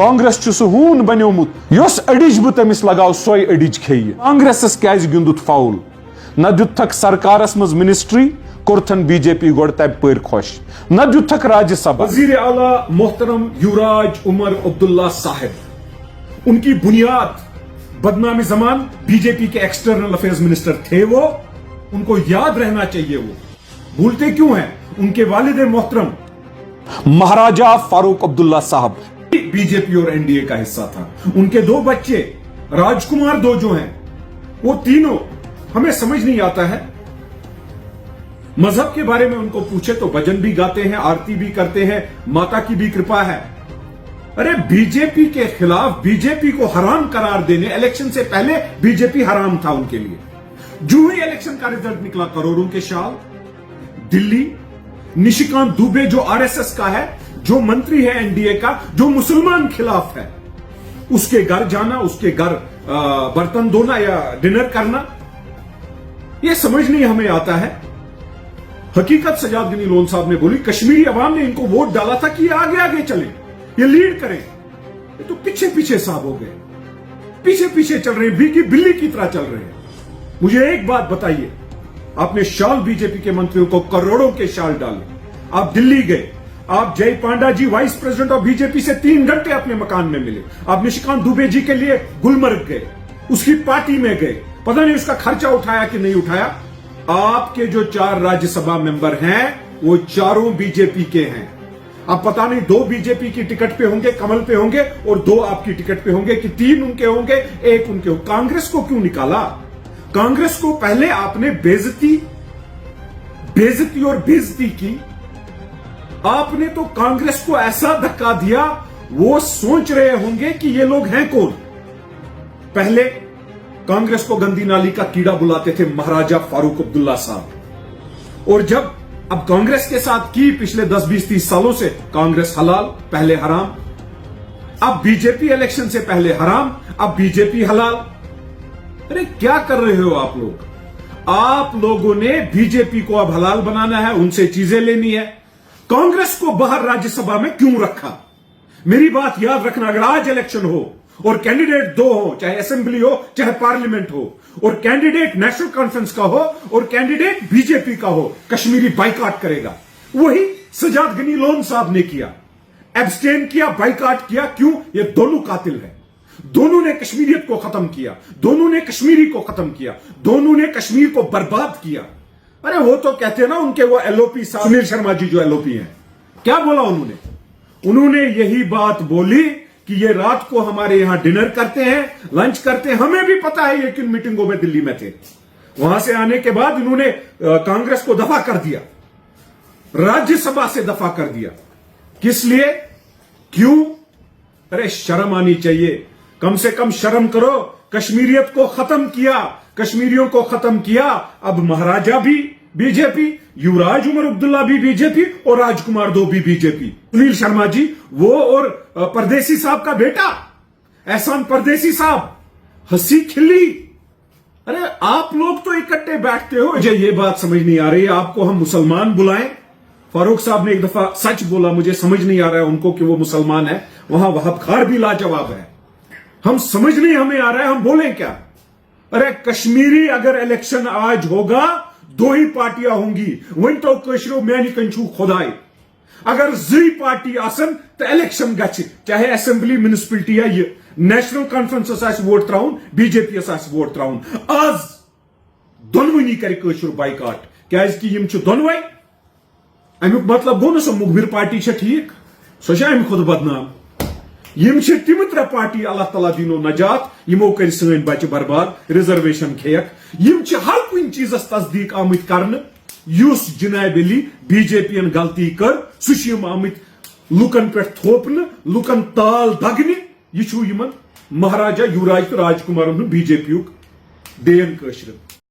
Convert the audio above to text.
कांग्रेस सह हून बनियोमुत यस अडिज बह तमिस लगाव सोय अडिज खेय कांग्रेस क्या गिंदुत फाउल न दुथक सरकारस मज मिनिस्ट्री कोरथन बीजेपी गोड़ तब पर खुश न दुथक राज्यसभा वजीर आला मोहतरम युवराज उमर अब्दुल्ला साहब उनकी बुनियाद बदनामी जमान बीजेपी के एक्सटर्नल अफेयर्स मिनिस्टर थे वो, उनको याद रहना चाहिए। वो भूलते क्यों हैं? उनके वालिद मोहतरम महाराजा फारूक अब्दुल्ला साहब बीजेपी और एनडीए का हिस्सा था। उनके दो बच्चे राजकुमार दो जो हैं वो तीनों, हमें समझ नहीं आता है, मजहब के बारे में उनको पूछे तो भजन भी गाते हैं, आरती भी करते हैं, माता की भी कृपा है। अरे बीजेपी के खिलाफ, बीजेपी को हराम करार देने, इलेक्शन से पहले बीजेपी हराम था उनके लिए। जो ही इलेक्शन का रिजल्ट निकला, करोड़ों के शाल दिल्ली, निशिकांत दुबे जो आरएसएस का है, जो मंत्री है एनडीए का, जो मुसलमान खिलाफ है, उसके घर जाना, उसके घर बर्तन धोना या डिनर करना, यह समझ नहीं हमें आता है। हकीकत सजाद गनी लोन साहब ने बोली, कश्मीरी अवाम ने इनको वोट डाला था कि ये आगे आगे चले, ये लीड करें। ये तो पीछे पीछे साहब हो गए, पीछे पीछे चल रहे हैं, भीगी बिल्ली की तरह चल रहे हैं। मुझे एक बात बताइए, आपने शाल बीजेपी के मंत्रियों को करोड़ों के शाल डाले, आप दिल्ली गए, आप जय पांडा जी वाइस प्रेसिडेंट ऑफ बीजेपी से 3 घंटे अपने मकान में मिले, आप निशिकांत दुबे जी के लिए गुलमर्ग गए, उसकी पार्टी में गए, पता नहीं उसका खर्चा उठाया कि नहीं उठाया। आपके जो 4 राज्यसभा मेंबर हैं वो चारों बीजेपी के हैं। अब पता नहीं 2 बीजेपी की टिकट पे होंगे, कमल पे होंगे, और 2 आपकी टिकट पे होंगे, कि 3 उनके होंगे, 1 उनके हो। कांग्रेस को क्यों निकाला? कांग्रेस को पहले आपने बेइज्जती और बेइज्जती की। आपने तो कांग्रेस को ऐसा धक्का दिया, वो सोच रहे होंगे कि ये लोग हैं कौन। पहले कांग्रेस को गंदी नाली का कीड़ा बुलाते थे महाराजा फारूक अब्दुल्ला साहब, और जब अब कांग्रेस के साथ की पिछले 10, 20, 30 सालों से, कांग्रेस हलाल पहले हराम, अब बीजेपी इलेक्शन से पहले हराम, अब बीजेपी हलाल। अरे क्या कर रहे हो आप लोग? आप लोगों ने बीजेपी को अब हलाल बनाना है, उनसे चीजें लेनी है। कांग्रेस को बाहर राज्यसभा में क्यों रखा? मेरी बात याद रखना, अगर आज इलेक्शन हो और कैंडिडेट 2 हो, चाहे असेंबली हो चाहे पार्लियामेंट हो, और कैंडिडेट नेशनल कॉन्फ्रेंस का हो और कैंडिडेट बीजेपी का हो, कश्मीरी बाइकाट करेगा। वही सजाद गनी लोन साहब ने किया, एब्सटेन किया, बाइकाट किया। क्यों? ये दोनों कातिल हैं। दोनों ने कश्मीरियत को खत्म किया, दोनों ने कश्मीरी को खत्म किया, दोनों ने कश्मीर को बर्बाद किया। अरे वो तो कहते हैं ना, उनके वो एलओपी साहब, सुनील शर्मा जी जो एलओपी हैं, क्या बोला उन्होंने यही बात बोली कि ये रात को हमारे यहां डिनर करते हैं, लंच करते हैं। हमें भी पता है ये किन मीटिंगों में दिल्ली में थे। वहां से आने के बाद इन्होंने कांग्रेस को दफा कर दिया, राज्यसभा से दफा कर दिया। किस लिए? क्यों? अरे शर्म आनी चाहिए, कम से कम शर्म करो। कश्मीरियत को खत्म किया, कश्मीरियों को खत्म किया। अब महाराजा भी बीजेपी, युवराज उमर अब्दुल्ला भी बीजेपी, और राजकुमार 2 भी बीजेपी। सुनील शर्मा जी वो, और परदेसी साहब का बेटा एहसान परदेसी साहब, हंसी खिल्ली। अरे आप लोग तो इकट्ठे बैठते हो। मुझे ये बात समझ नहीं आ रही, आपको हम मुसलमान बुलाएं? फारूक साहब ने एक दफा सच बोला, मुझे समझ नहीं आ रहा है उनको कि वो मुसलमान है। वहां वहाब खार भी लाजवाब है। हम समझ नहीं हमें आ रहा है, हम बोलें क्या? अरे कश्मीरी अगर इलेक्शन आज होगा, 2 ही पार्टियां होंगी। वन तो कशरो मैंने कंचू खुदाई, अगर जी पार्टी आसन तो इलेक्शन गछ, चाहे असेंबली, म्युनिसिपलिटी या ये नेशनल कॉन्फ्रेंस वोट त्राउन, बीजेपी वोट त्राउन। आज दोनवनी कर कशर बाइकाट, क्या यम दोनवे। अमुक मतलब गो ना मुखबिर पार्टी ठीक, सो अमि खुद बदनाम। यम तिम 3 पार्टी, अल्लाह ताला दीनो नजात, यमो कर सन बच्चे बर्बाद, रिजर्वेशन खेक। यम हर कुन चीजस तस्दीक आमत करन, युस जनाब अली बीजेपी गलती कर, सह आमत लुकन पे थोपन, लुकन ताल दगन। यह महाराजा युवराज तो राजकुमार बीजेपी देन कशर।